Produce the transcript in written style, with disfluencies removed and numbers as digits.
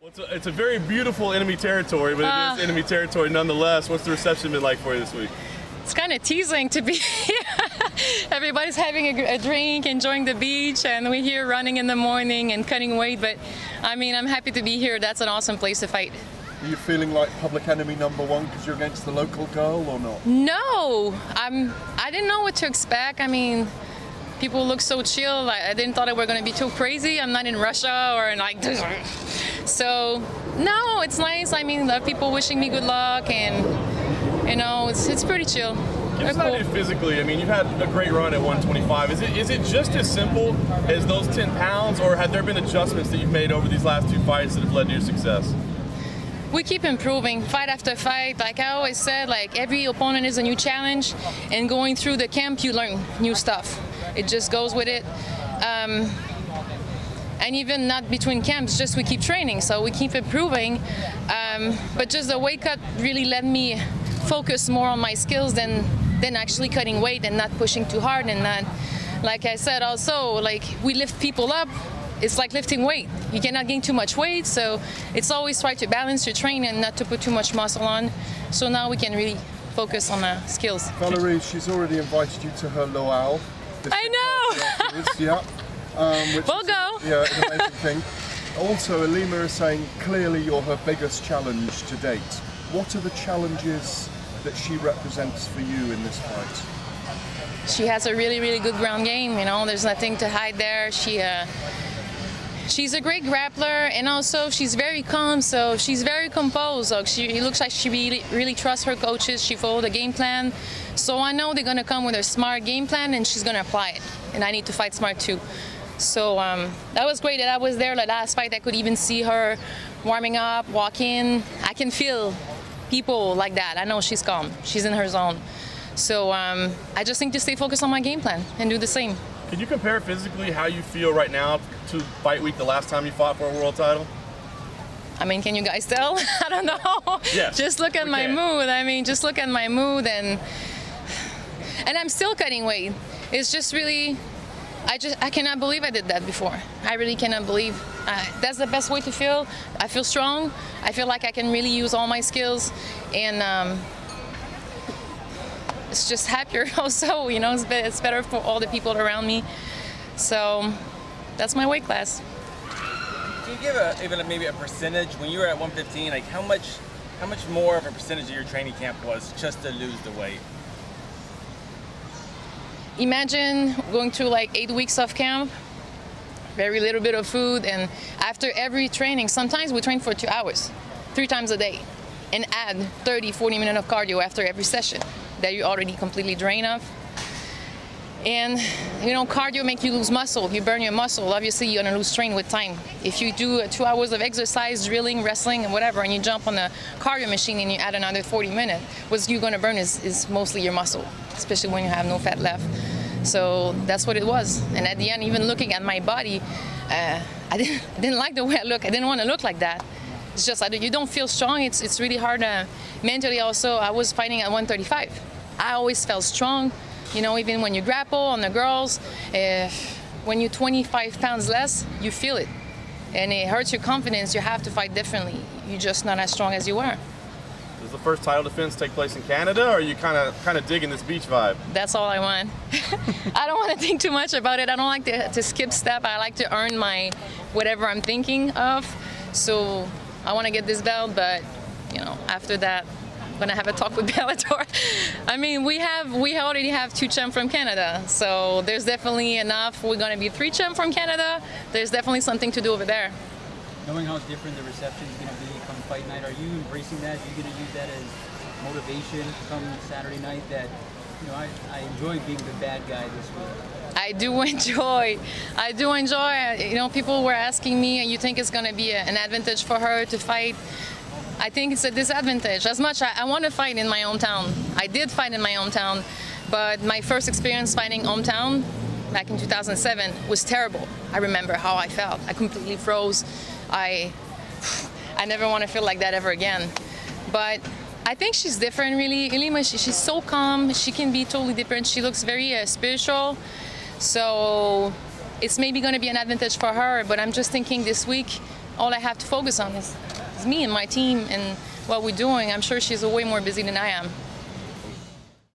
It's a very beautiful enemy territory, but it is enemy territory nonetheless. What's the reception been like for you this week? It's kind of teasing to be here. Everybody's having a drink, enjoying the beach, and we're here running in the morning and cutting weight. But I mean, I'm happy to be here. That's an awesome place to fight. Are you feeling like public enemy #1 because you're against the local girl or not? No, I didn't know what to expect. I mean, people look so chill. I didn't thought it were going to be too crazy. I'm not in Russia or in like, so no, it's nice. I mean, the people wishing me good luck, and you know, it's pretty chill. Give us an idea physically. I mean, you've had a great run at 125. Is it just as simple as those 10 pounds, or have there been adjustments that you've made over these last 2 fights that have led to your success? We keep improving, fight after fight. Like I always said, like every opponent is a new challenge, and going through the camp, you learn new stuff. It just goes with it. And even not between camps, just we keep training, so we keep improving. But just the weight cut really let me focus more on my skills than actually cutting weight and not pushing too hard. And not, like I said, also, like we lift people up. It's like lifting weight. You cannot gain too much weight, so it's always try to balance your training and not to put too much muscle on. So now we can really focus on the skills. Valerie, she's already invited you to her luau. I know! Yeah. We'll go. Yeah, an amazing thing. Also, Alima is saying clearly you're her biggest challenge to date. What are the challenges that she represents for you in this fight? She has a really, really good ground game. You know, there's nothing to hide there. She's a great grappler, and also she's very calm, so she's very composed. Like it looks like she really trusts her coaches. She followed the game plan. So I know they're going to come with a smart game plan, and she's going to apply it. And I need to fight smart too. So that was great that I was there. The last fight, I could even see her warming up, walking. I can feel people like that. I know she's calm. She's in her zone. So I just need to stay focused on my game plan and do the same. Can you compare physically how you feel right now to fight week the last time you fought for a world title? I mean, can you guys tell? I don't know. Yes, just look at my mood. I mean, just look at my mood, and I'm still cutting weight. It's just really, I cannot believe I did that before. I really cannot believe. That's the best way to feel. I feel strong. I feel like I can really use all my skills, and it's just happier also, you know, it's better for all the people around me. So that's my weight class. Can you give even maybe a percentage when you were at 115, like how much more of a percentage of your training camp was just to lose the weight? Imagine going through like 8 weeks of camp, very little bit of food, and after every training, sometimes we train for 2 hours, 3 times a day, and add 30-40 minutes of cardio after every session that you already completely drain of. And you know, cardio makes you lose muscle. You burn your muscle, obviously you're gonna lose strain with time. If you do 2 hours of exercise, drilling, wrestling, and whatever, and you jump on the cardio machine and you add another 40 minutes, what you're gonna burn is mostly your muscle, especially when you have no fat left. So that's what it was. And at the end, even looking at my body, I didn't like the way I look. I didn't want to look like that. It's just you don't feel strong. It's really hard mentally. Also, I was fighting at 135. I always felt strong. You know, even when you grapple on the girls, when you're 25 pounds less, you feel it, and it hurts your confidence. You have to fight differently. You're just not as strong as you were. Does the first title defense take place in Canada, or are you kind of digging this beach vibe? That's all I want. I don't want to think too much about it. I don't like to skip step. I like to earn my whatever I'm thinking of. So I want to get this belt, but you know, after that, I'm gonna have a talk with Bellator. I mean, we already have 2 champs from Canada, so there's definitely enough. We're gonna be 3 champs from Canada. There's definitely something to do over there. Knowing how different the reception is going to be come fight night, are you embracing that? Are you going to use that as motivation come Saturday night? That, you know, I enjoy being the bad guy this week. I do enjoy. You know, people were asking me, and you think it's going to be an advantage for her to fight? I think it's a disadvantage. As much I want to fight in my hometown. I did fight in my hometown, but my first experience fighting hometown back in 2007 was terrible. I remember how I felt. I completely froze. I never want to feel like that ever again. But I think she's different, really. Alima, she's so calm. She can be totally different. She looks very spiritual. So it's maybe going to be an advantage for her. But I'm just thinking this week, all I have to focus on is me and my team and what we're doing. I'm sure she's way more busy than I am.